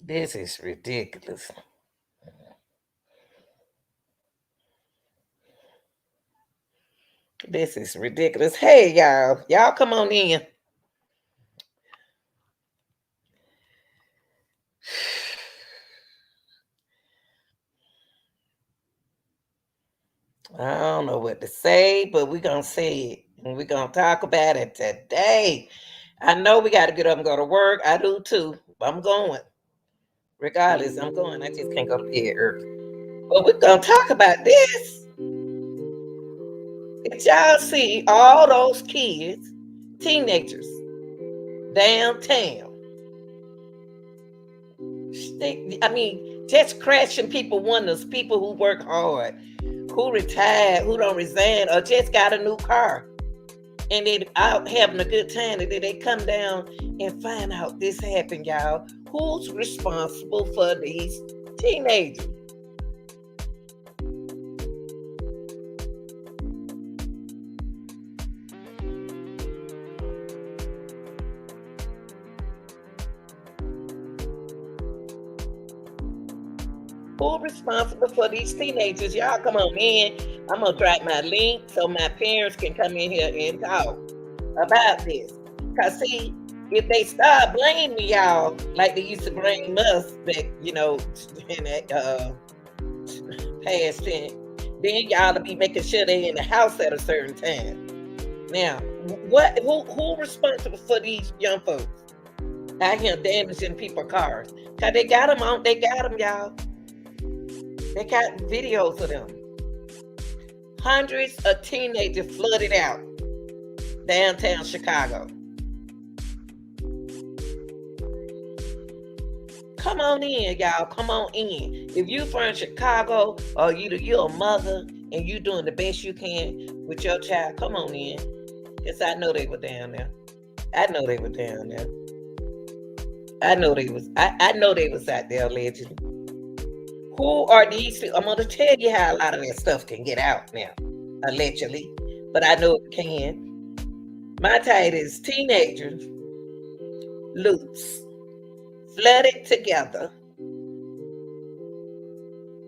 This is ridiculous. This is ridiculous. Hey, y'all. Y'all come on in. I don't know what to say, but we're going to say it. And we're going to talk about it today. I know we got to get up and go to work. I do too. I'm going. Regardless, I'm going. I just can't go to bed early. But we're going to talk about this. Did y'all see all those kids, teenagers, downtown? Just crashing people windows, people who work hard, who retired, who don't resign, or just got a new car. And they out having a good time, and then they come down and find out this happened, y'all. Who's responsible for these teenagers? Who responsible for these teenagers? Y'all come on in. I'm gonna drop my link so my parents can come in here and talk about this. Cause see, if they start blaming y'all like they used to blame us back, in that past tense, then y'all to be making sure they in the house at a certain time. Now, who responsible for these young folks out here damaging people's cars? Cause they got them, y'all. They got videos of them. Hundreds of teenagers flooded out downtown Chicago. Come on in, y'all. Come on in. If you from Chicago or you're a mother and you doing the best you can with your child, come on in. Yes, I know they were down there. I know they were down there. I know they was. I know they was out there allegedly. Who are these people? I'm going to tell you how a lot of that stuff can get out now, allegedly, but I know it can. My title is Teenagers Loose, Flooded Together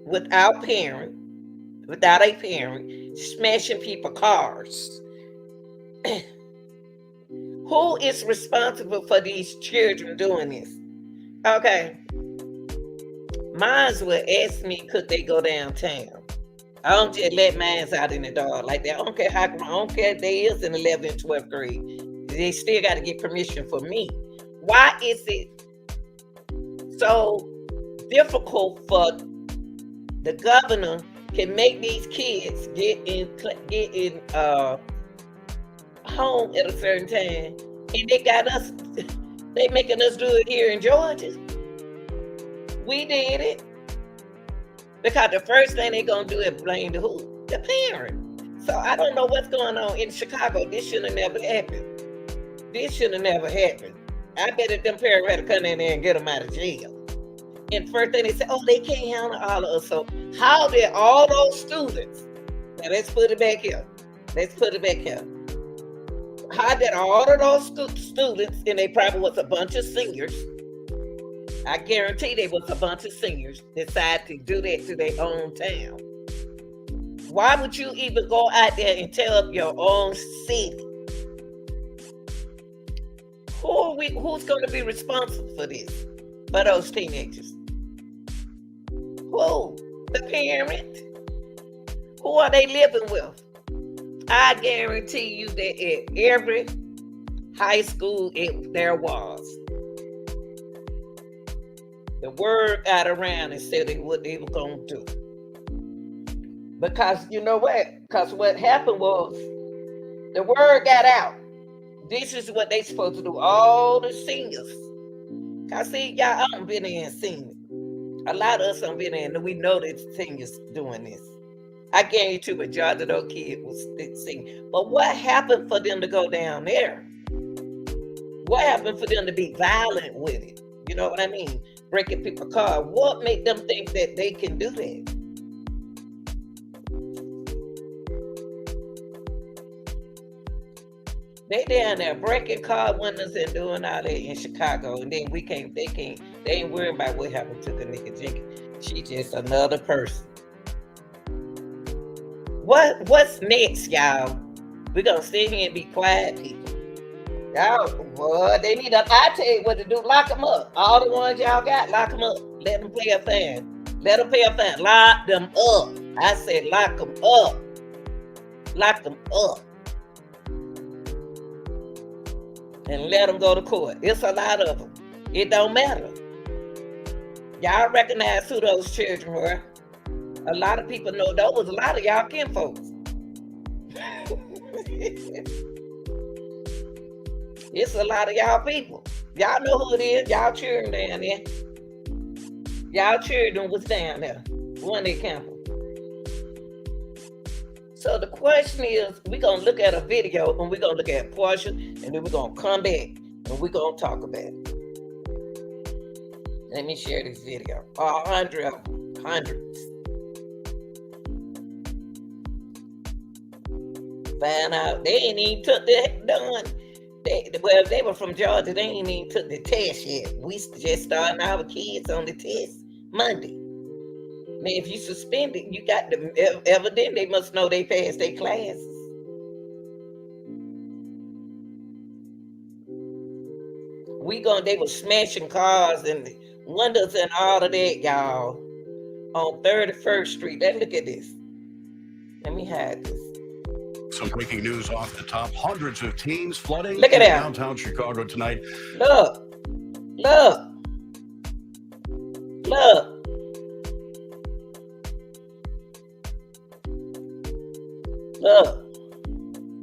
without a parent, smashing people's cars. Who is responsible for these children doing this? Okay. Mines would ask me, could they go downtown? I don't just let mines out in the dark like that. I don't care if they is in 11th and 12th grade. They still got to get permission for me. Why is it so difficult for the governor can make these kids get in home at a certain time, and they making us do it here in Georgia? We did it. Because the first thing they're going to do is blame the who? The parent. So I don't know what's going on in Chicago. This should have never happened. This should have never happened. I bet if them parents had to come in there and get them out of jail. And first thing they said, oh, they can't handle all of us. So how did all those students, now let's put it back here. How did all of those students, and they probably was a bunch of seniors, I guarantee there was a bunch of seniors decide to do that to their own town. Why would you even go out there and tear up your own city? Who's going to be responsible for this? For those teenagers? Who? The parent? Who are they living with? I guarantee you that at every high school there was. The word got around and said what they were going to do. Because you know what? Because what happened was the word got out. This is what they supposed to do. All the seniors. Because see, y'all, I don't been in and seen it. A lot of us don't been in and we know that seniors doing this. I guarantee you majority of those kids was singing. But what happened for them to go down there? What happened for them to be violent with it? You know what I mean? Breaking people's car. What made them think that they can do that? They down there breaking car windows and doing all that in Chicago, and then they can't They ain't worried about what happened to Kenneka Jenkins. She just another person. What's next, y'all? We're gonna sit here and be quiet, people. Y'all, boy, they need a. I tell you what to do. Lock them up. All the ones y'all got, lock them up. Let them pay a fine. Let them pay a fine. Lock them up. I said, lock them up. Lock them up. And let them go to court. It's a lot of them. It don't matter. Y'all recognize who those children were. A lot of people know those. A lot of y'all kinfolks. It's a lot of y'all people. Y'all know who it is. Y'all children down there. Y'all children was down there. One they campers. So the question is, we're going to look at a video and we're going to look at a portion and then we're going to come back and we're going to talk about it. Let me share this video. 100 of them. Hundreds. Find out they ain't even took that done. They were from Georgia. They ain't even took the test yet. We just starting our kids on the test Monday. Now, if you suspended, you got them. Evidently, they must know they passed their classes. They were smashing cars and windows and all of that, y'all, on 31st Street. Let's look at this. Let me hide this. Some breaking news off the top. Hundreds of teens flooding Look at that. downtown Chicago tonight. Look.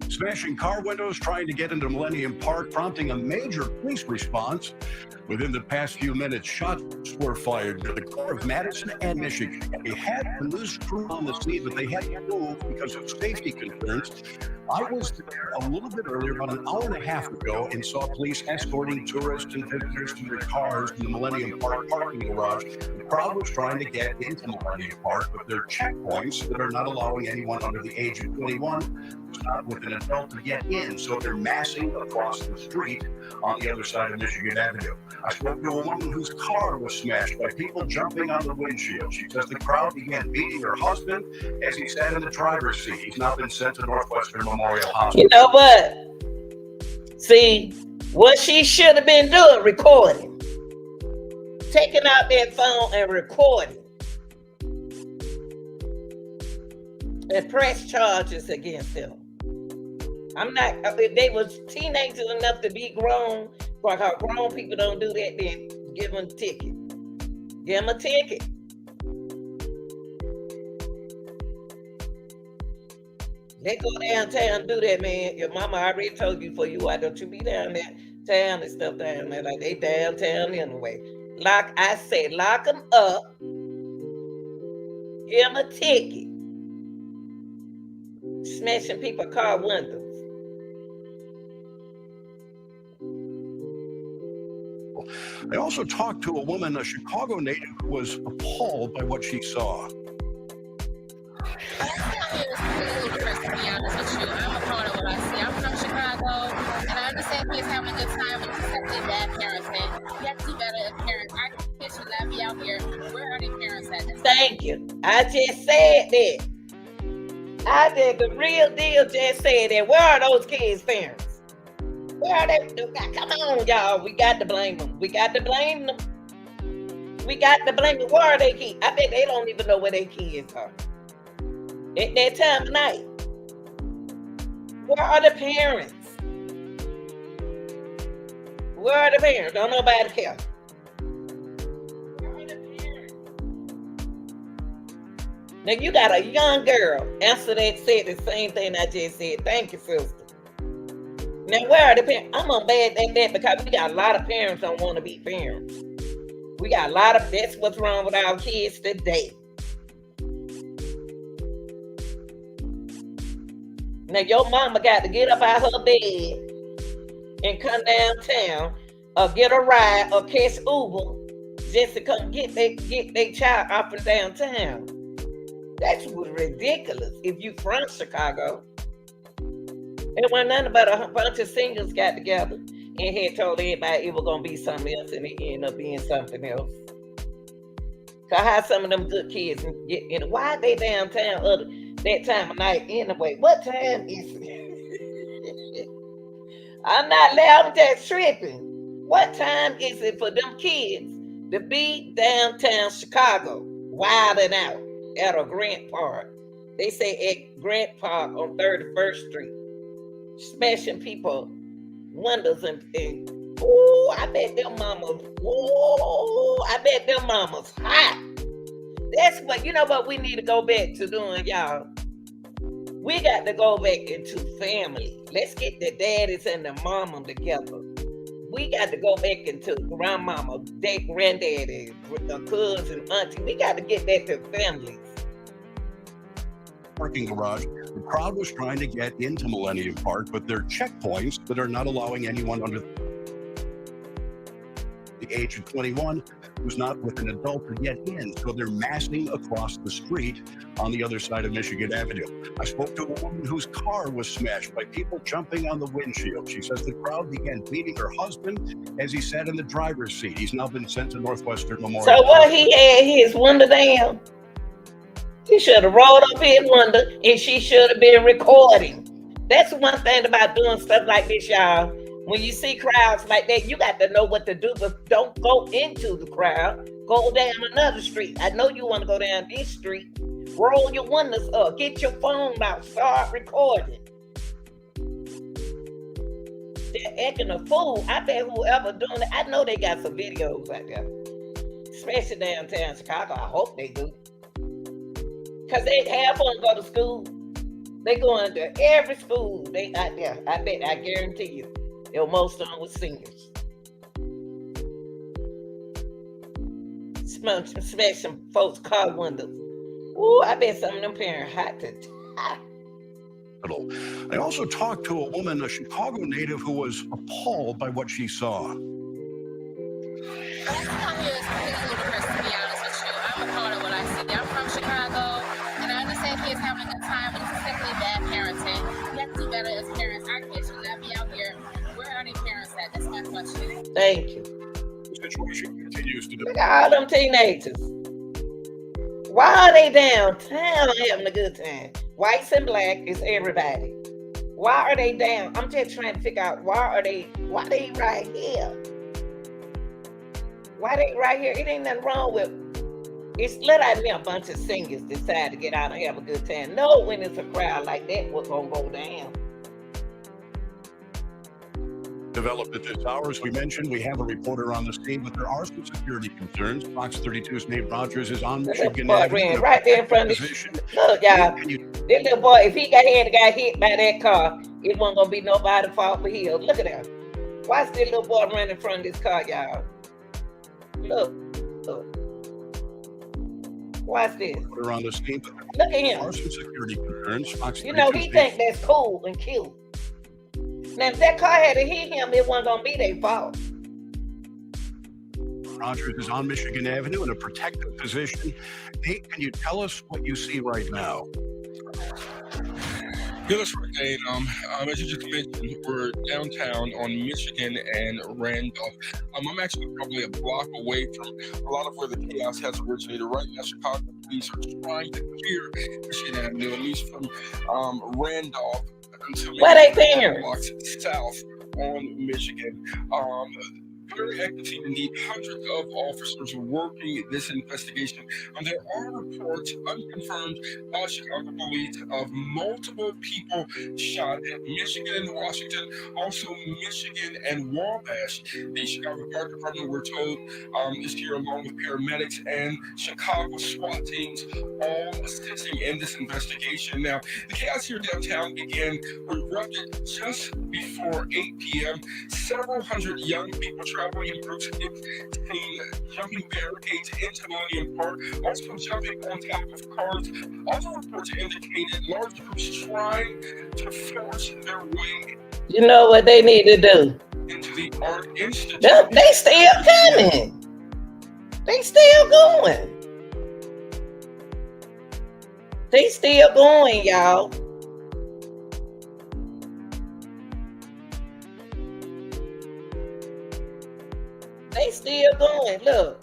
Smashing car windows, trying to get into Millennium Park, prompting a major police response. Within the past few minutes, shots were fired near the core of Madison and Michigan. They had a news crew on the scene, but they had to move because of safety concerns. I was there a little bit earlier, about an hour and a half ago, and saw police escorting tourists and visitors to their cars in the Millennium Park parking garage. The crowd was trying to get into Millennium Park, but there are checkpoints that are not allowing anyone under the age of 21 with an adult to get in, so they're massing across the street on the other side of Michigan Avenue. I spoke to a woman whose car was smashed by people jumping on the windshield. She says the crowd began beating her husband as he sat in the driver's seat. He's now been sent to Northwestern Memorial Hospital. You know what? See, what she should have been doing, recording. Taking out that phone and recording. And press charges against them. I'm not, if they was teenagers enough to be grown, for how grown people don't do that, then give them a ticket. Give them a ticket. They go downtown and do that, man. Your mama already told you for you, why don't you be down there, town and stuff down there, like they downtown anyway. I say, lock them up. Give them a ticket. Smashing people's car windows. They also talked to a woman, a Chicago native, who was appalled by what she saw. I'm appalled at what I see. I'm from Chicago, and I understand kids having a good time with accepting bad parenting. You have to do better as parents. Our kids should not be out here. Where are their parents at? Thank you. I just said that. I did the real deal. Just said that. Where are those kids' parents? Where are they? Come on, y'all. We got to blame them. We got to blame them. Where are they kids? I bet they don't even know where their kids are. At that time of night. Where are the parents? Where are the parents? Don't nobody care. Where are the parents? Now you got a young girl answer that, said the same thing I just said. Thank you, sister. Now where are the parents? I'm on bad at that because we got a lot of parents don't want to be parents. We got a lot of, that's what's wrong with our kids today. Now your mama got to get up out her bed and come downtown or get a ride or catch Uber just to come get their child off from downtown. That's ridiculous if you from Chicago. It wasn't nothing but a bunch of singles got together and had told everybody it was gonna be something else, and it ended up being something else. Cause how some of them good kids and why they downtown that time of night anyway? What time is it? I'm not loud, I'm just tripping. What time is it for them kids to be downtown Chicago, wilding out at a Grant Park? They say at Grant Park on 31st Street, smashing people windows and ooh, I bet them mamas, ooh, I bet them mamas hot. That's what, you know what we need to go back to doing, y'all. We got to go back into family. Let's get the daddies and the mama together. We got to go back into grandmama, granddaddy, cousin, auntie. We got to get back to families. Parking garage. The crowd was trying to get into Millennium Park, but there are checkpoints that are not allowing anyone under the age of 21 who's not with an adult to get in. So they're massing across the street on the other side of Michigan Avenue. I spoke to a woman whose car was smashed by people jumping on the windshield. She says the crowd began beating her husband as he sat in the driver's seat. He's now been sent to Northwestern Memorial. So what, he had his window down? He should have rolled up his window and she should have been recording. That's one thing about doing stuff like this, y'all. When you see crowds like that, you got to know what to do, but don't go into the crowd. Go down another street. I know you want to go down this street. Roll your windows up. Get your phone out. Start recording. They're acting a fool. I bet whoever doing it, I know they got some videos out there. Especially downtown Chicago. I hope they do. Because they half of them go to school. They go into every school they out there. I bet, I guarantee you. Most of them were seniors. Smash some folks' car windows. Ooh, I bet some of them parents hot to die. I also talked to a woman, a Chicago native, who was appalled by what she saw. Last time here is completely ludicrous, to be honest with you. I'm appalled at what I see. I'm from Chicago, and I understand kids having a good time, but it's simply bad parenting. We have to do better as parents. Our kids should not be out here. Where are these parents at? That's my question. Thank you. The situation continues to Look at all them teenagers. Why are they downtown having a good time? Whites and black is everybody. Why are they down? I'm just trying to figure out why they right here? Why they right here? It ain't nothing wrong with it's let out me a bunch of singers decide to get out and have a good time. No, when it's a crowd like that, what's gonna go down? Developed at this hour, as we mentioned, we have a reporter on the scene, but there are some security concerns. Fox 32's Nate Rogers is on Michigan Avenue. Right there in front of the look, y'all. This little boy, if he got hit by that car, it wasn't gonna be nobody's fault but his. Look at that. Watch this little boy run in front of this car, y'all. Look. Watch this. We're on the scene. Look at him. There are some security concerns. Fox you know, he think that's cool and cute. Now, if that car had to hit him, it wasn't going to be their fault. Rogers is on Michigan Avenue in a protective position. Nate, can you tell us what you see right now? Yeah, that's right, Dane. As you just mentioned, we're downtown on Michigan and Randolph. I'm actually probably a block away from a lot of where the chaos has originated. Right now, Chicago police are trying to clear Michigan Avenue, at least from Randolph. Where they been? Blocks south on Michigan. Very active team indeed. Hundreds of officers working this investigation. There are reports, unconfirmed by Chicago police, of multiple people shot at Michigan and Washington, also Michigan and Wabash. The Chicago Fire Department, we're told, is here along with paramedics and Chicago SWAT teams, all assisting in this investigation. Now, the chaos here downtown began, erupted just before 8 p.m. Several hundred young people traveling in groups seen jumping barricades into Millennium Park, also jumping on top of cars. Other reports indicated large groups trying to force their way. You know what they need to do? Into the Art Institute. They still coming. They still going. They still going, y'all. doing? Look.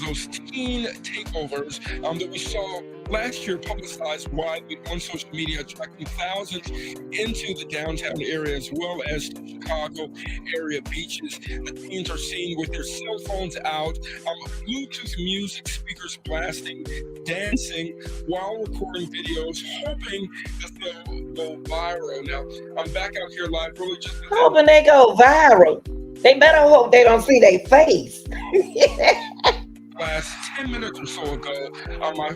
Those teen takeovers that we saw last year publicized widely on social media, attracting thousands into the downtown area as well as the Chicago area beaches. The teens are seen with their cell phones out, Bluetooth music speakers blasting, dancing while recording videos, hoping that they'll go viral. Now, I'm back out here live, really just Hoping they go viral. They better hope they don't see their face. last 10 minutes or so ago, my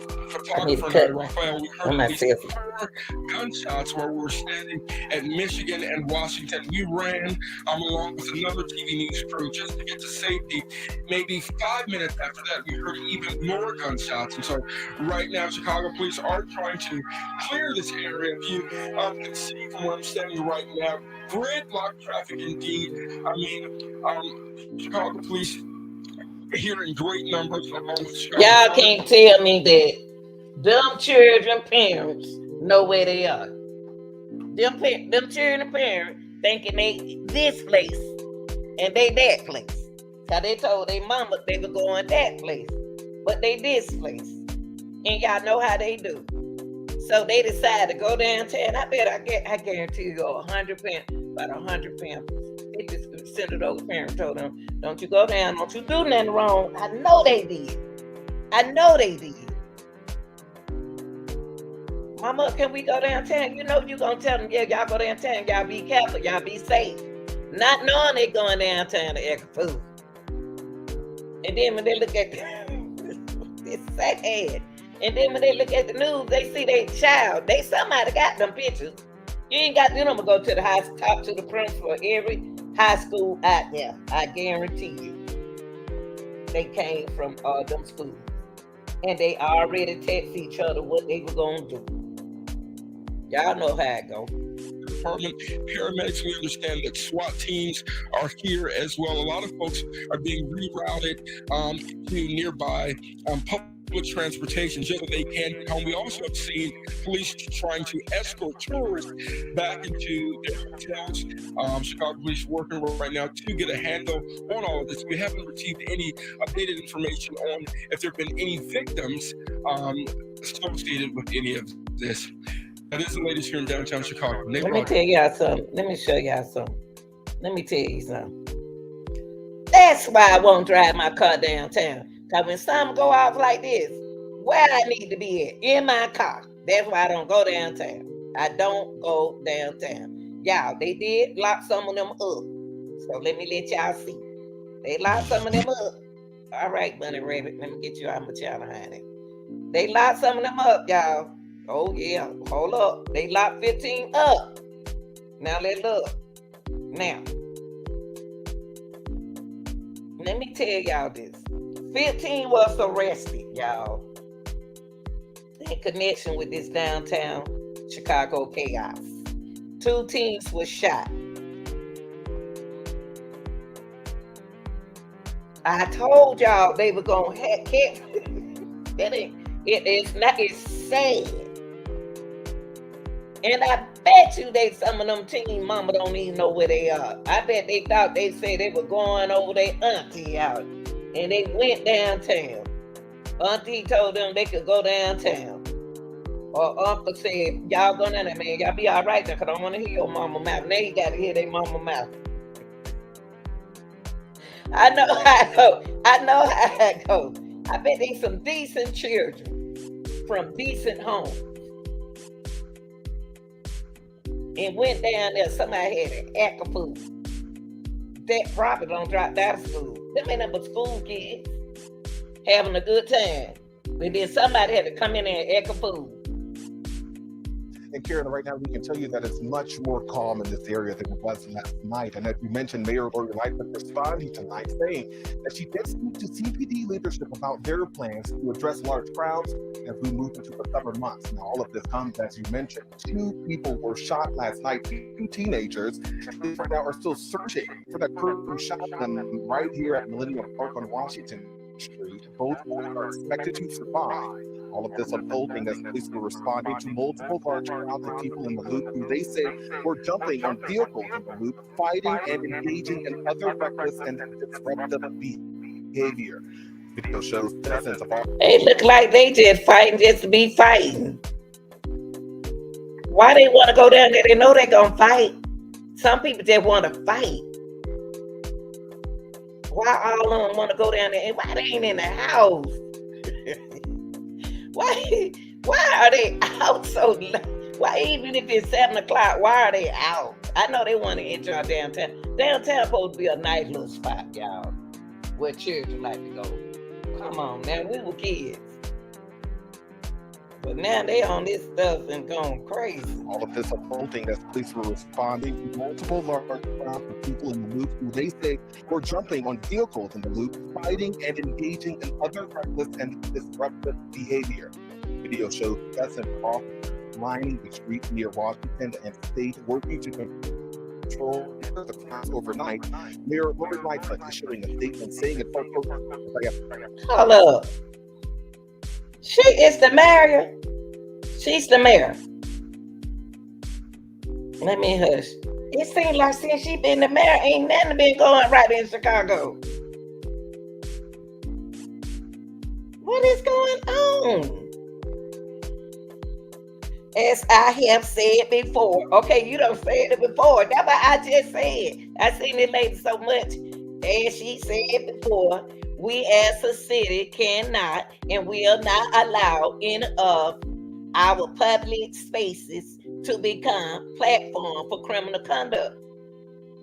I need to photographer cut and I, Raphael, we heard on my at least selfie. 4 gunshots while we were standing at Michigan and Washington. We ran along with another TV news crew just to get to safety. Maybe 5 minutes after that, we heard even more gunshots. And so right now, Chicago police are trying to clear this area. If you can see from where I'm standing right now, gridlock traffic indeed. I mean, Chicago police here in great numbers along with Chicago. Y'all can't tell me that them children parents know where they are. Them children parents thinking they this place and they that place. Cause they told their mama they were going that place, but they this place. And y'all know how they do. So they decided to go downtown. I guarantee you 100 parents, about 100 parents. 50% of those parents told them, don't you go down, don't you do nothing wrong. I know they did. Mama, can we go downtown? You know you gonna tell them, yeah, y'all go downtown, y'all be careful, y'all be safe. Not knowing they going downtown to act a fool. And then when they look at it's sad. And then when they look at the news, they see their child. Somebody got them pictures. You ain't got them to go to the house, talk to the principal of every high school out there. I guarantee you. They came from them schools. And they already text each other what they were going to do. Y'all know how it go. Department, paramedics, we understand that SWAT teams are here as well. A lot of folks are being rerouted to nearby public transportation just so they can get home. We also have seen police trying to escort tourists back into their hotels. Chicago police working right now to get a handle on all of this. We haven't received any updated information on if there have been any victims associated with any of this. Now, this is the latest here in downtown Chicago. Let me tell y'all something. Let me show y'all something. Let me tell you something. That's why I won't drive my car downtown. Because when something go off like this, where I need to be at? In my car. That's why I don't go downtown. I don't go downtown. Y'all, they did lock some of them up. So let me let y'all see. They locked some of them up. All right, Bunny Rabbit, let me get you out my child behind it. They locked some of them up, y'all. Oh, yeah. Hold up. They locked 15 up. Now, let's look. Now, let me tell y'all this. 15 was arrested, y'all. In connection with this downtown Chicago chaos. 2 teens were shot. I told y'all they were going to hack it. It's sad. And I bet you some of them teen mama don't even know where they are. I bet they thought they said they were going over their auntie out. And they went downtown. Auntie told them they could go downtown. Or uncle said, y'all go down there, man. Y'all be all right there, because I don't want to hear your mama mouth. Now you got to hear their mama mouth. I know how it goes. I bet they some decent children from decent homes. And went down there, somebody had an act of food. That probably don't drop out of school. Them ain't nothing but school kids having a good time. But then somebody had to come in there and act a fool. And Karen, right now we can tell you that it's much more calm in this area than it was last night. And as you mentioned, Mayor Lori Lightfoot responding tonight, saying that she did speak to CPD leadership about their plans to address large crowds as we move into the summer months. Now, all of this comes, as you mentioned, 2 people were shot last night, 2 teenagers. They right now are still searching for that person who shot them right here at Millennium Park on Washington Street. Both are expected to survive. All of this unfolding as police were responding to multiple large crowds of people in the loop who they say were jumping on vehicles in the loop, fighting and engaging in other reckless and disruptive behavior. Video shows citizens of all. They look like they just fighting just to be fighting. Why they want to go down there? They know they're going to fight. Some people just want to fight. Why all of them want to go down there? And why they ain't in the house? Why are they out so late? Why, even if it's 7 o'clock, why are they out? I know they want to enjoy downtown. Downtown supposed to be a nice little spot, y'all, where children like to go. Come on, now, we were kids. But now they on this stuff and going crazy. All of this unfolding as police were responding to multiple large crowds of people in the loop who they say were jumping on vehicles in the loop, fighting and engaging in other reckless and disruptive behavior. Video shows citizens lining the street near Washington and State working to control the crowds overnight. Mayor Lori Lightfoot issuing a statement saying it. Hold up. She is the mayor. She's the mayor. Let me hush. It seems like since she been the mayor, ain't nothing been going right in Chicago. What is going on? As I have said before. Okay, you done said it before. That's what I just said. I seen it lady so much. As she said before, we as a city cannot and will not allow any of our public spaces to become platform for criminal conduct.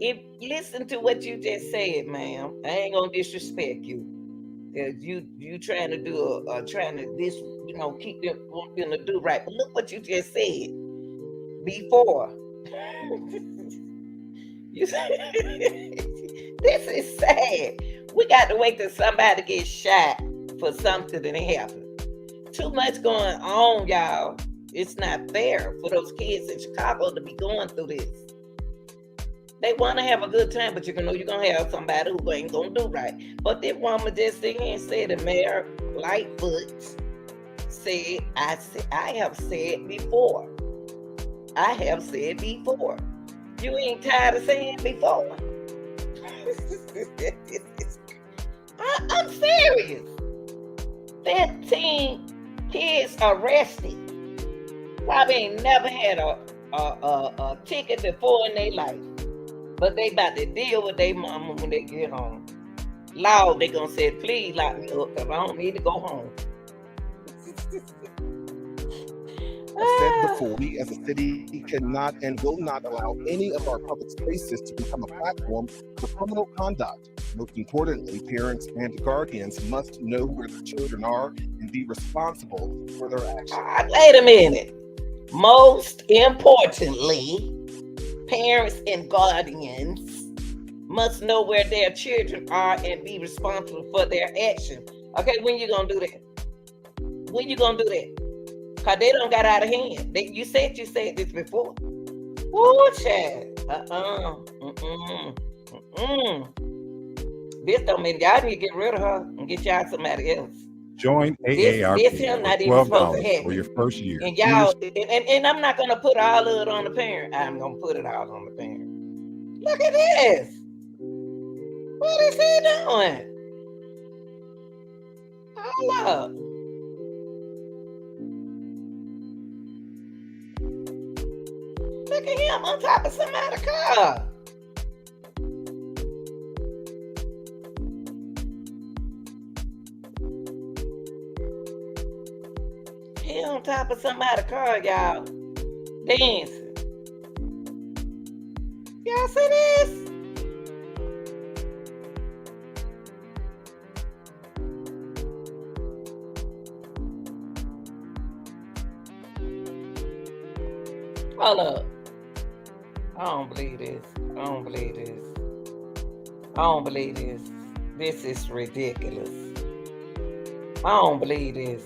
If listen to what you just said, ma'am, I ain't gonna disrespect you. Cause you trying to do trying to this, keep them wanting to do right. But look what you just said before. You this is sad. We got to wait till somebody gets shot for something to happen. Too much going on, y'all. It's not fair for those kids in Chicago to be going through this. They want to have a good time, but you're going to have somebody who ain't going to do right. But this woman just sit here and said that Mayor Lightfoot said, I have said before. I have said before. You ain't tired of saying before. I'm serious. 15 kids arrested. Probably ain't never had a ticket before in their life. But they about to deal with their mama when they get home. Lord, they gonna say, please lock me up because I don't need to go home. I said before, we as a city cannot and will not allow any of our public spaces to become a platform for criminal conduct. Most importantly, parents and guardians must know where their children are and be responsible for their actions. Wait a minute. Most importantly, parents and guardians must know where their children are and be responsible for their actions. Okay, when you gonna do that? When you gonna do that? Because they don't got out of hand. You said this before. Woo, child. This don't mean y'all need to get rid of her and get y'all somebody else. Join AARP this him not even supposed to happen for your first year. And y'all, and I'm not gonna put all of it on the parent. I'm gonna put it all on the parent. Look at this. What is he doing? Hold up. Look at him on top of somebody's car. He on top of somebody's car, y'all. Dancing. Y'all see this? Hold up. I don't believe this. I don't believe this. I don't believe this. This is ridiculous. I don't believe this.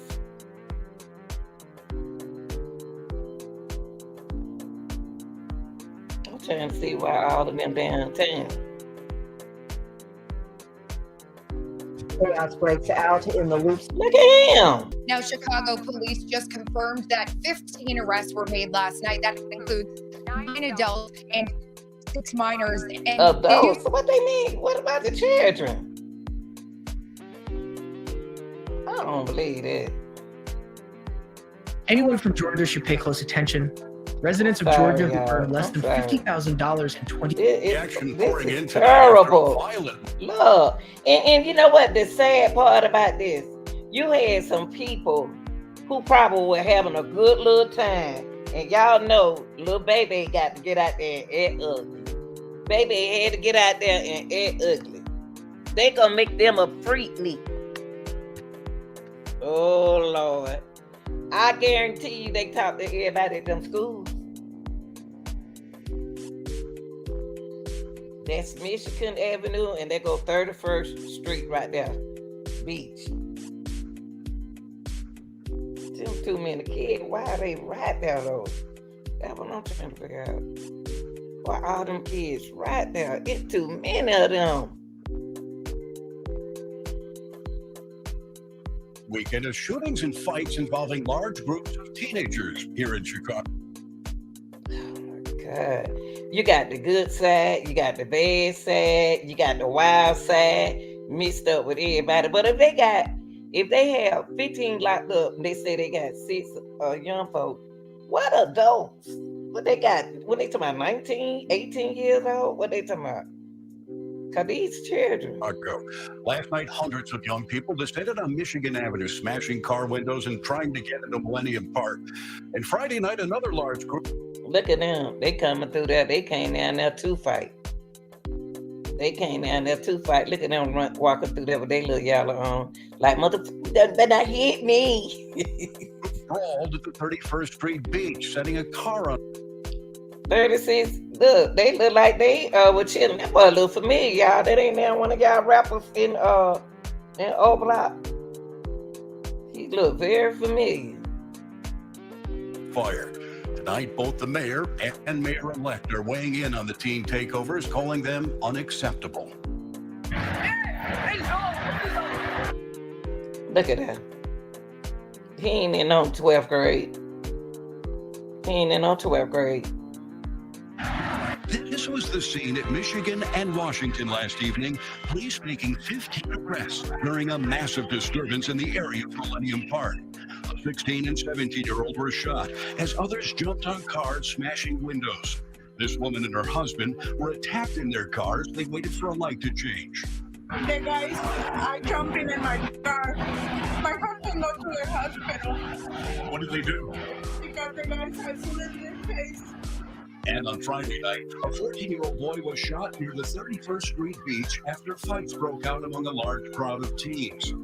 I'm trying to see why all of them downtown. Chaos breaks out in the Loops. Look at him. Now, Chicago police just confirmed that 15 arrests were made last night. That includes 9 adults and 6 minors. And Adults? What they mean? What about the children? I don't believe that. Anyone from Georgia should pay close attention. Residents of Sorry, Georgia who y'all. earn less I'm than sorry. $50,000 in 20. The action This pouring is into that after a terrible. violent Look, and you know what? The sad part about this, you had some people who probably were having a good little time, and y'all know, little baby got to get out there and act ugly. Baby had to get out there and act ugly. They gonna make them a freak meat. Oh Lord, I guarantee you they talk to everybody at them schools. That's Michigan Avenue, and they go 31st Street right there, beach. Them too many kids. Why are they right there though? That's what I'm trying to figure out. Why all them kids right there? It's too many of them. weekend of shootings and fights involving large groups of teenagers here in Chicago. God. You got the good side, you got the bad side, you got the wild side mixed up with everybody. But if they have 15 locked up and they say they got 6 young folks, what adults? What they got? What they talking about? 19, 18 years old? What they talking about? Because these children. Last night, hundreds of young people descended on Michigan Avenue, smashing car windows and trying to get into Millennium Park. And Friday night, another large group. Look at them. They coming through there. They came down there to fight. Look at them walking through there with their little yellow on. Like, motherfucker, better not hit me. Brawled at the 31st Street Beach, setting a car on. 36. Look, they look like they were chilling. That boy look familiar, y'all. That ain't now one of y'all rappers in O Block. He look very familiar. Fire. Tonight, both the mayor and mayor-elect are weighing in on the teen takeovers, calling them unacceptable. Look at that. He ain't in on 12th grade. This was the scene at Michigan and Washington last evening. Police making 15 arrests during a massive disturbance in the area of Millennium Park. A 16 and 17-year-old were shot as others jumped on cars, smashing windows. This woman and her husband were attacked in their cars. They waited for a light to change. The guys are jumping in my car. My husband goes to the hospital. What did they do? Because the guys had slit in his face. And on Friday night, a 14-year-old boy was shot near the 31st Street Beach after fights broke out among a large crowd of teens.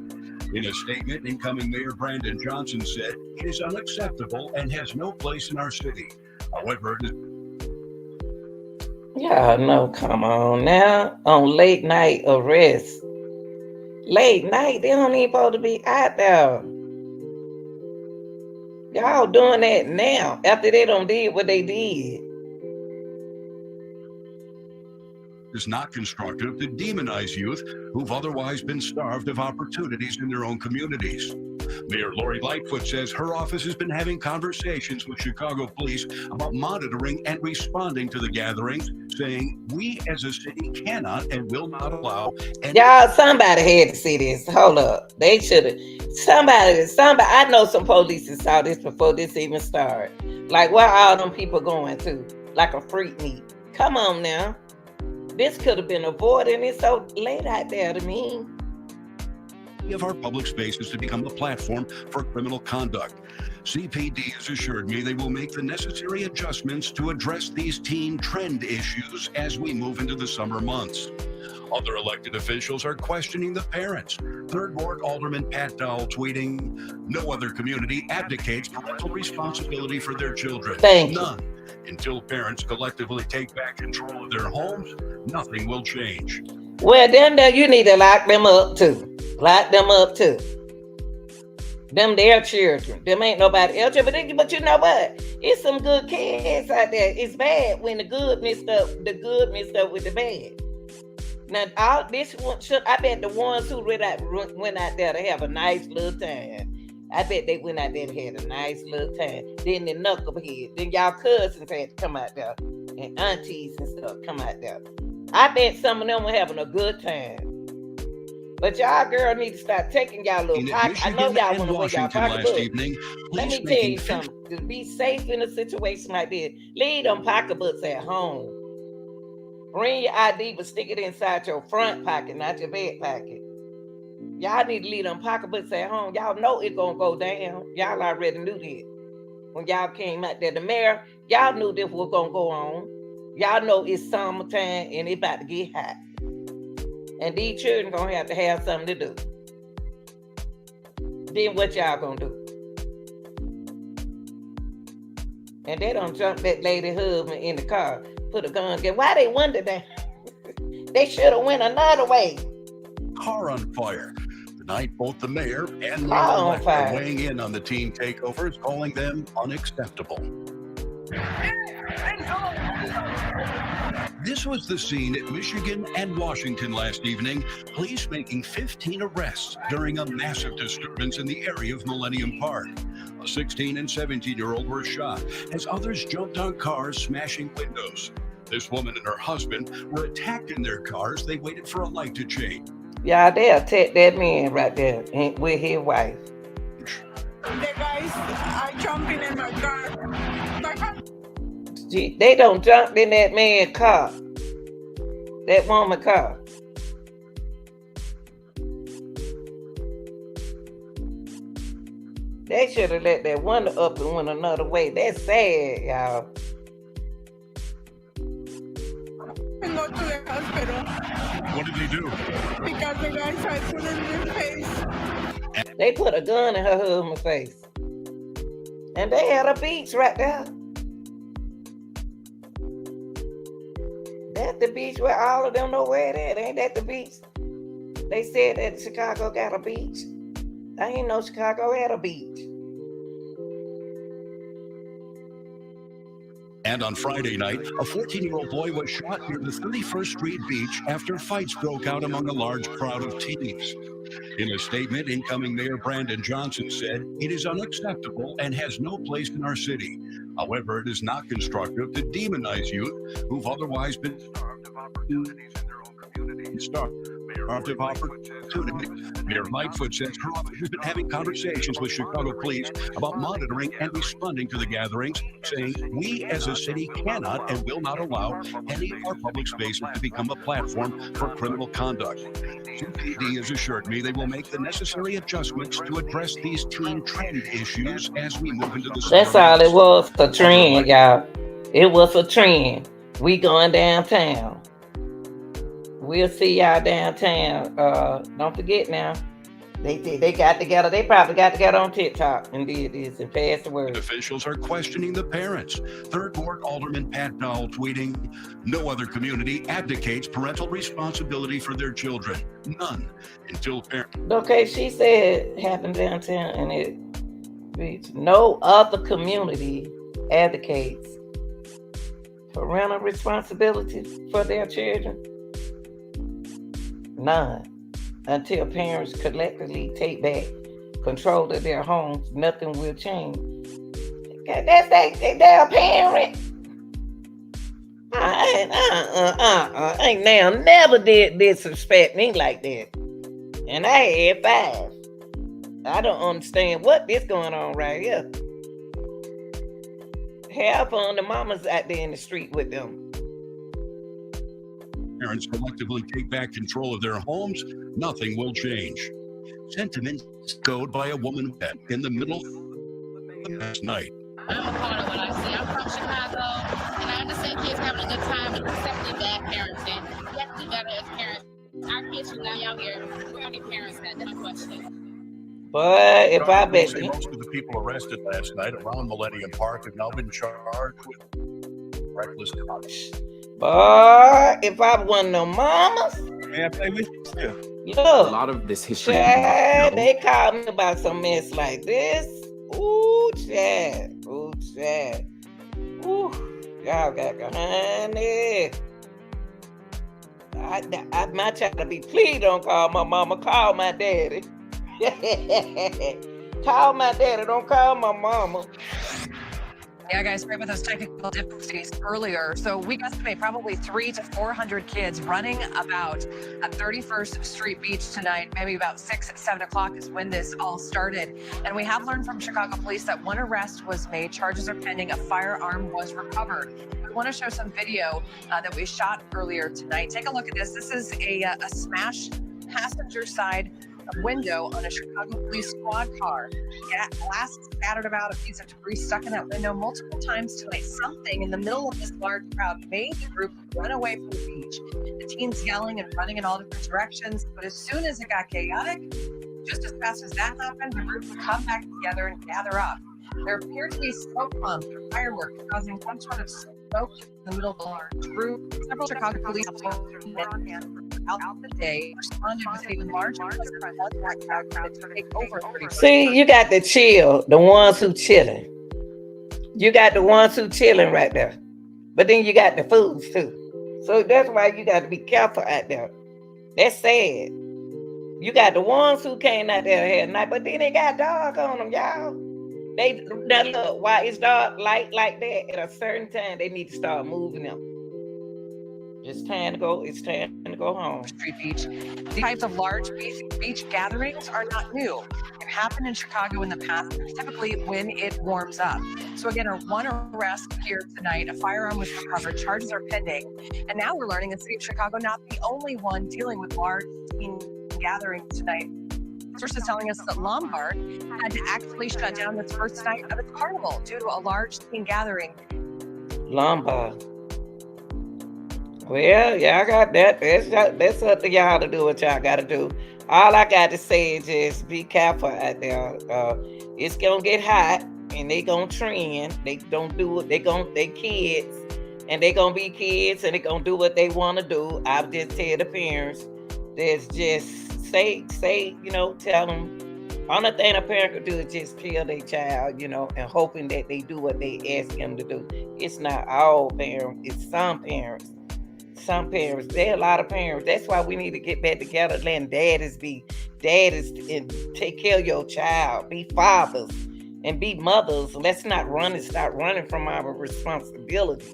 In a statement, incoming Mayor Brandon Johnson said it is unacceptable and has no place in our city. However, Yeah, no, come on now. On late night arrests. Late night, they don't even supposed to be out there. Y'all doing that now after they done did what they did. it's not constructive to demonize youth who've otherwise been starved of opportunities in their own communities. Mayor Lori Lightfoot says her office has been having conversations with Chicago police about monitoring and responding to the gatherings, saying we as a city cannot and will not allow any. Y'all, somebody had to see this. Hold up. They should have. Somebody, I know some police saw this before this even started. Like, where all them people going to? Like a freak meet. Come on now. This could have been avoided, and it's so late out there to me. Of our public spaces to become a platform for criminal conduct. CPD has assured me they will make the necessary adjustments to address these teen trend issues as we move into the summer months. Other elected officials are questioning the parents. Third Ward Alderman Pat Dowell tweeting, "No other community abdicates parental responsibility for their children. Thank you. None. Until parents collectively take back control of their homes, nothing will change." Well, then you need to lock them up too. Them their children. Them ain't nobody else. But you know what? It's some good kids out there. It's bad when the good mixed up with the bad. Now, all this one, I bet the ones who went out there to have a nice little time. I bet they went out there and had a nice little time. Then the knucklehead, then y'all cousins had to come out there, and aunties and stuff come out there. I bet some of them were having a good time. But y'all girl need to start taking y'all little pocket. I know y'all want to wear y'all pocketbooks. Let me tell you something. To be safe in a situation like this, leave them pocketbooks at home. Bring your ID, but stick it inside your front pocket, not your back pocket. Y'all need to leave them pocketbooks at home. Y'all know it's gonna go down. Y'all already knew that. When y'all came out there, the mayor, y'all knew this was gonna go on. Y'all know it's summertime and it's about to get hot. And these children gonna have to have something to do. Then what y'all gonna do? And they don't jump that lady husband in the car, put a gun again. Why they wonder that? They should have went another way. Car on fire. Tonight, both the mayor and Car on Mayor fire. are weighing in on the teen takeovers, calling them unacceptable. This was the scene at Michigan and Washington last evening. Police making 15 arrests during a massive disturbance in the area of Millennium Park. A 16 and 17-year-old were shot as others jumped on cars, smashing windows. This woman and her husband were attacked in their cars. They waited for a light to change. Y'all, they attacked that man right there with his wife. The guys are jumping in my car. They don't jump in that man's car. That woman's car. They should have let that window up and went another way. That's sad, y'all. And go to the hospital What did they do? because the guys tried to put it in their face. They put a gun in her husband's face. And they had a beach right there. That's the beach where all of them know where it is. Ain't that the beach? They said that Chicago got a beach. I didn't know Chicago had a beach. And on Friday night, a 14-year-old boy was shot near the 31st Street Beach after fights broke out among a large crowd of teens. In a statement, incoming Mayor Brandon Johnson said, "It is unacceptable and has no place in our city. However, it is not constructive to demonize youth who've otherwise been starved of opportunities in their own community." Mayor Lightfoot says her office has been having conversations with Chicago police about monitoring and responding to the gatherings, saying, "We as a city cannot and will not allow any of our public spaces to become a platform for criminal conduct." CPD has assured me they will make the necessary adjustments to address these teen trend issues as we move into the summer That's all months. it was, a trend, y'all. It was a trend. We going downtown. We'll see y'all downtown. Don't forget now. They got together. They probably got together on TikTok and did this and passed the word. Officials are questioning the parents. Third Ward Alderman Pat Dowell tweeting, "No other community abdicates parental responsibility for their children. None. Until parents." Okay, she said it happened downtown and it reads, no other community advocates parental responsibility for their children. None. Until parents collectively take back control of their homes, nothing will change. That's their parent. I ain't now never did disrespect me like that. And I had 5. I don't understand what is going on right here. Have fun, the mamas out there in the street with them. Parents collectively take back control of their homes, nothing will change. Sentiments echoed by a woman in the middle of the past night. I'm a part of what I see. I'm from Chicago, and I understand kids having a good time, and it's definitely bad parenting. We have to do better as parents. Our kids should not be out here. Where are the parents at? That's my question. But if I bet Say most of the people arrested last night around Millennium Park have now been charged with reckless conduct. But if I wasn't no mamas, May I play with you still? look, A lot of this history. Chad, they called me about some mess like this. Ooh, Chad. Ooh, Chad. Ooh, y'all got honey. I My child to be, please don't call my mama, call my daddy. Call my daddy, don't call my mama. Yeah, guys, right with those technical difficulties earlier. So we estimate probably 300 to 400 kids running about at 31st Street Beach tonight. Maybe about 6, 7 o'clock is when this all started. And we have learned from Chicago police that one arrest was made. Charges are pending. A firearm was recovered. We want to show some video that we shot earlier tonight. Take a look at this. This is a smashed passenger side window on a Chicago police squad car. Glass scattered about, a piece of debris stuck in that window multiple times tonight. Something in the middle of this large crowd made the group run away from the beach. The teens yelling and running in all different directions. But as soon as it got chaotic, just as fast as that happened, the group would come back together and gather up. There appeared to be smoke bombs or fireworks causing some sort of smoke in the middle of the large group. Several Chicago police officers out the day responded with even larger to take over. See, you got the chill, the ones who chilling. You got the ones who chilling right there. But then you got the fools too. So that's why you got to be careful out there. That's sad. You got the ones who came out there at night, but then they got dark on them, y'all. They now look, why it's dark light like that at a certain time, they need to start moving them. It's time to go home. Street Beach. These types of large beach gatherings are not new. They've happened in Chicago in the past, typically when it warms up. So again, one arrest here tonight. A firearm was recovered. Charges are pending. And now we're learning the city of Chicago not the only one dealing with large teen gatherings tonight. Sources telling us that Lombard had to actually shut down this first night of its carnival due to a large teen gathering. Lombard. Well, y'all got that. That's up to y'all to do what y'all got to do. All I got to say is just be careful out there. It's gonna get hot, and they gonna trend. They don't do it. They kids, and they gonna be kids, and they gonna do what they want to do. I'll just tell the parents. There's just say, tell them. Only thing a parent could do is just kill their child, and hoping that they do what they ask them to do. It's not all parents. It's some parents. Some parents. There are a lot of parents. That's why we need to get back together, letting daddies and take care of your child. Be fathers and be mothers. Let's not start running from our responsibilities.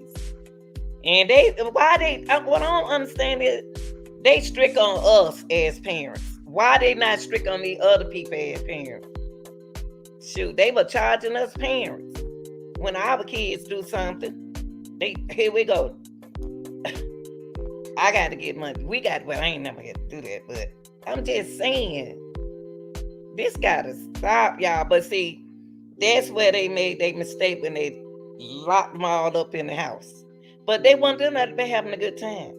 And what I don't understand is they strict on us as parents. Why they not strict on the other people as parents? Shoot, they were charging us parents. When our kids do something, here we go. I got to get money. I ain't never had to do that, but I'm just saying, this got to stop, y'all. But see, that's where they made their mistake when they locked them all up in the house. But they want them to be having a good time.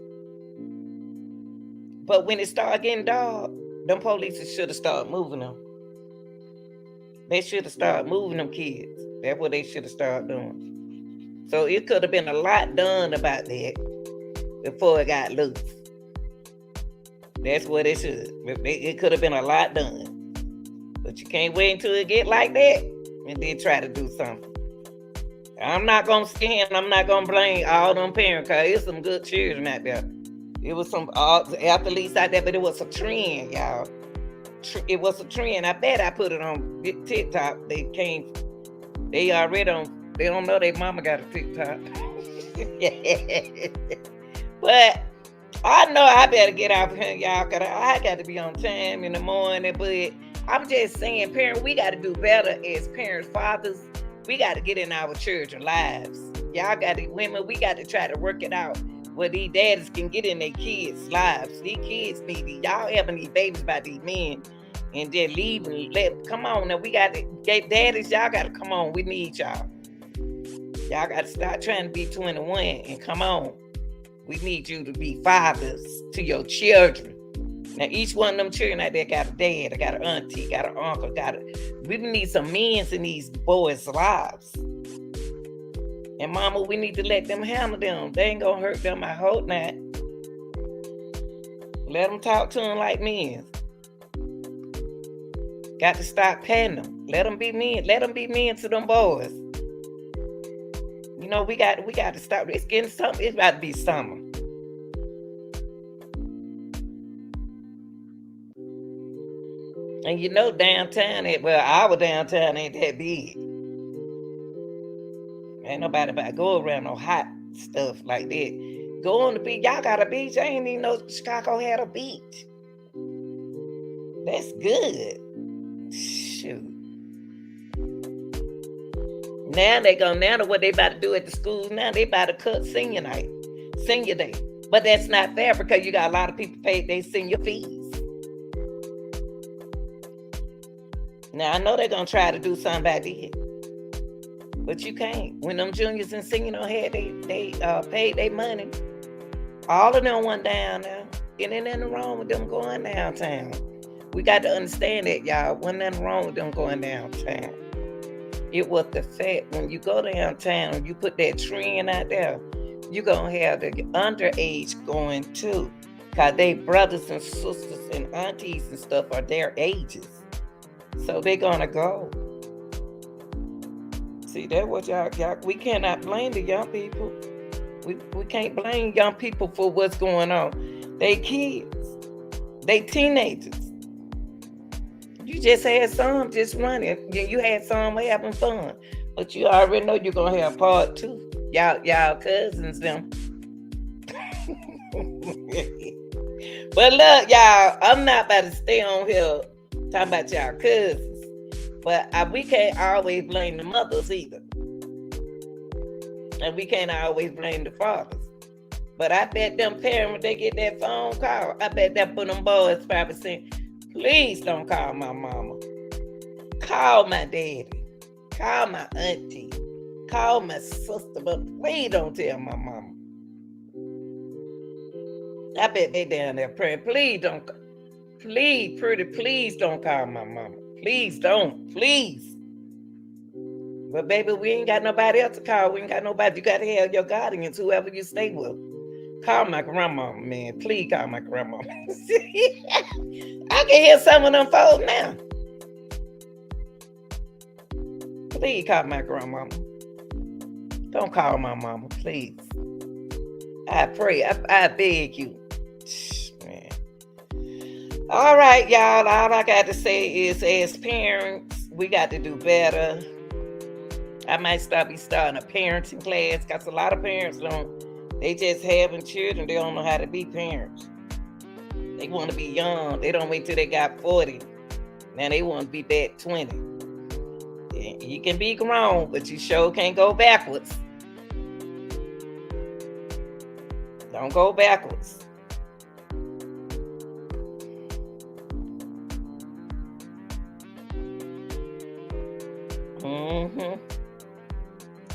But when it started getting dark, them police should have started moving them. They should have started moving them kids. That's what they should have started doing. So it could have been a lot done about that before it got loose. That's what it should. It could have been a lot done. But you can't wait until it get like that and then try to do something. I'm not going to blame all them parents, because there's some good children out there. It was some athletes out there, but it was a trend, y'all. It was a trend. I bet I put it on TikTok. They don't know their mama got a TikTok. But I know I better get out here, y'all, because I got to be on time in the morning. But I'm just saying, parents, we got to do better as parents, fathers. We got to get in our children's lives. Y'all got to, women, we got to try to work it out where these daddies can get in their kids' lives. These kids need y'all having these babies by these men and then leaving. Come on now, we got to, daddies, y'all got to come on. We need y'all. Y'all got to start trying to be 21 and come on. We need you to be fathers to your children. Now, each one of them children out there got a dad, got an auntie, got an uncle, we need some men in these boys' lives. And mama, we need to let them handle them. They ain't gonna hurt them, I hope not. Let them talk to them like men. Got to stop petting them. Let them be men. Let them be men to them boys. We got to stop. It's getting something. It's about to be summer. And you know downtown, our downtown ain't that big. Ain't nobody about to go around no hot stuff like that. Go on the beach. Y'all got a beach. I ain't even know Chicago had a beach. That's good. Shoot. Now what they about to do at the schools now, they about to cut senior day. But that's not fair because you got a lot of people pay their senior fees. Now I know they're gonna try to do something about it. But you can't. When them juniors and seniors don't have they paid their money, all of them went down now. And ain't nothing wrong with them going downtown. We got to understand that, y'all. Wasn't nothing wrong with them going downtown. It was the fact when you go downtown, you put that trend out there, you're going to have the underage going too. Because they brothers and sisters and aunties and stuff are their ages. So they're going to go. See, that's what y'all, we cannot blame the young people. We can't blame young people for what's going on. They kids. They teenagers. You just had some just running. You had some having fun. But you already know you're going to have part two. Y'all cousins, them. But look, y'all, I'm not about to stay on here talking about y'all cousins. But we can't always blame the mothers either. And we can't always blame the fathers. But I bet them parents, when they get that phone call, I bet that put them boys probably saying, please don't call my mama. Call my daddy. Call my auntie. Call my sister, but please don't tell my mama. I bet they down there praying, please don't call my mama. Please don't, please. But baby, we ain't got nobody else to call. We ain't got nobody. You got to have your guardians, whoever you stay with. Call my grandma, man. Please call my grandma. I can hear some of them folks now. Please call my grandma. Don't call my mama, please. I pray. I beg you. Man. All right, y'all. All I got to say is, as parents, we got to do better. I might be starting a parenting class because a lot of parents they just having children. They don't know how to be parents. They want to be young. They don't wait till they got 40. Now they want to be back 20. You can be grown, but you sure can't go backwards. Don't go backwards.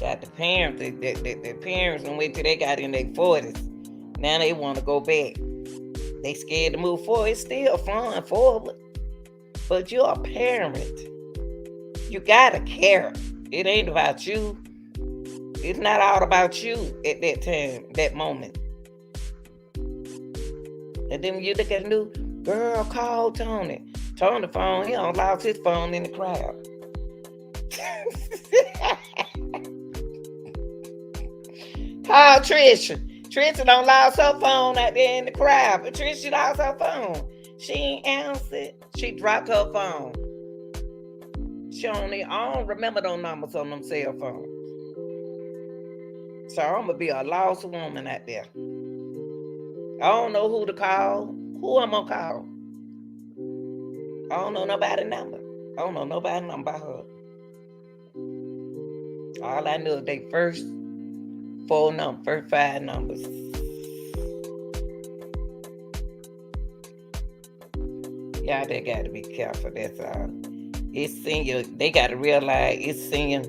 Got the parents, the parents don't wait till they got in their 40s. Now they want to go back. They scared to move forward. It's still fun forward. But you're a parent. You gotta care. It ain't about you. It's not all about you at that time, that moment. And then when you look at the news, girl, call Tony. Tony phone, he don't lost his phone in the crowd. Call Trisha. Trisha don't lost her phone out there in the crowd, but Trisha lost her phone. She ain't answered. She dropped her phone. I don't remember those numbers on them cell phones. So I'm gonna be a lost woman out there. I don't know who to call. Who I'm gonna call? I don't know nobody's number. I don't know nobody's number by her. All I know is they first 5 numbers. Y'all, they gotta be careful, that's all. It's senior. They gotta realize it's senior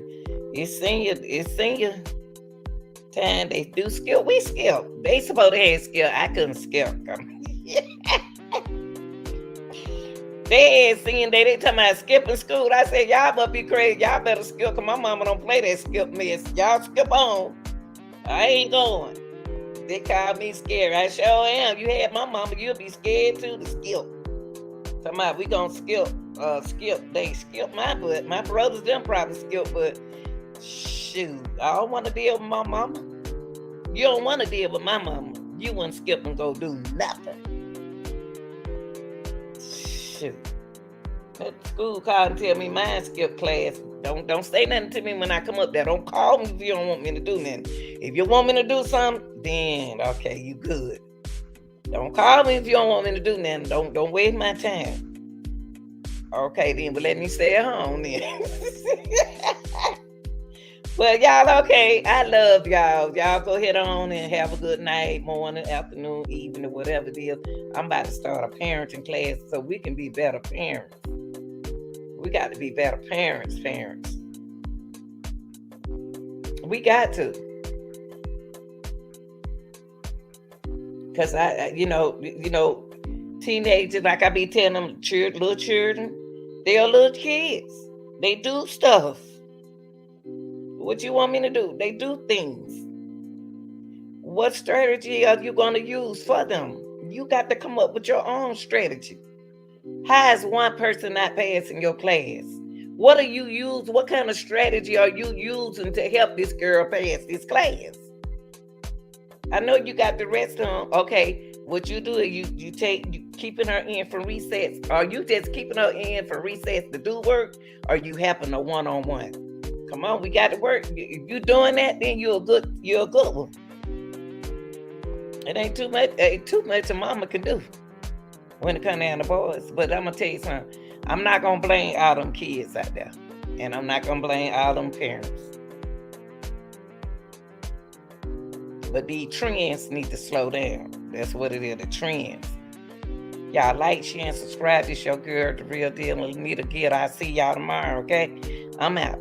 time. They do skill. We skill. They supposed to have skill. I couldn't skill. They ain't singing. They talking about skipping school. I said, y'all must be crazy. Y'all better skip, because my mama don't play that skip mess. Y'all skip on. I ain't going. They call me scary. I sure am. You had my mama, you'll be scared too to skip. Talking about we gonna skip. They skip my butt. My brothers them probably skip, but shoot, I don't want to deal with my mama. You don't want to deal with my mama. You wouldn't skip and go do nothing. Shoot. At school call and tell me mine skip class. Don't say nothing to me when I come up there. Don't call me if you don't want me to do nothing. If you want me to do something, then okay, you good. Don't call me if you don't want me to do nothing. Don't waste my time. Okay, then, but let me stay at home then. Well, y'all, okay. I love y'all. Y'all go ahead on and have a good night, morning, afternoon, evening, or whatever it is. I'm about to start a parenting class so we can be better parents. We got to be better parents. We got to. Because teenagers, like I be telling them, little children, they are little kids. They do stuff. What you want me to do? They do things. What strategy are you going to use for them? You got to come up with your own strategy. How is one person not passing your class? What kind of strategy are you using to help this girl pass this class? I know you got the rest of them. Okay, what you do is you keeping her in for recess. Are you just keeping her in for recess to do work? Or are you helping her one-on-one? Come on, we got to work. If you doing that, then you're a good one. It ain't too much a mama can do when it comes down to boys. But I'm gonna tell you something. I'm not gonna blame all them kids out there, and I'm not gonna blame all them parents. But these trends need to slow down. That's what it is. The trends. Y'all like, share, and subscribe. This your girl, The Real Deal, Anita Gill. I'll see y'all tomorrow. Okay, I'm out.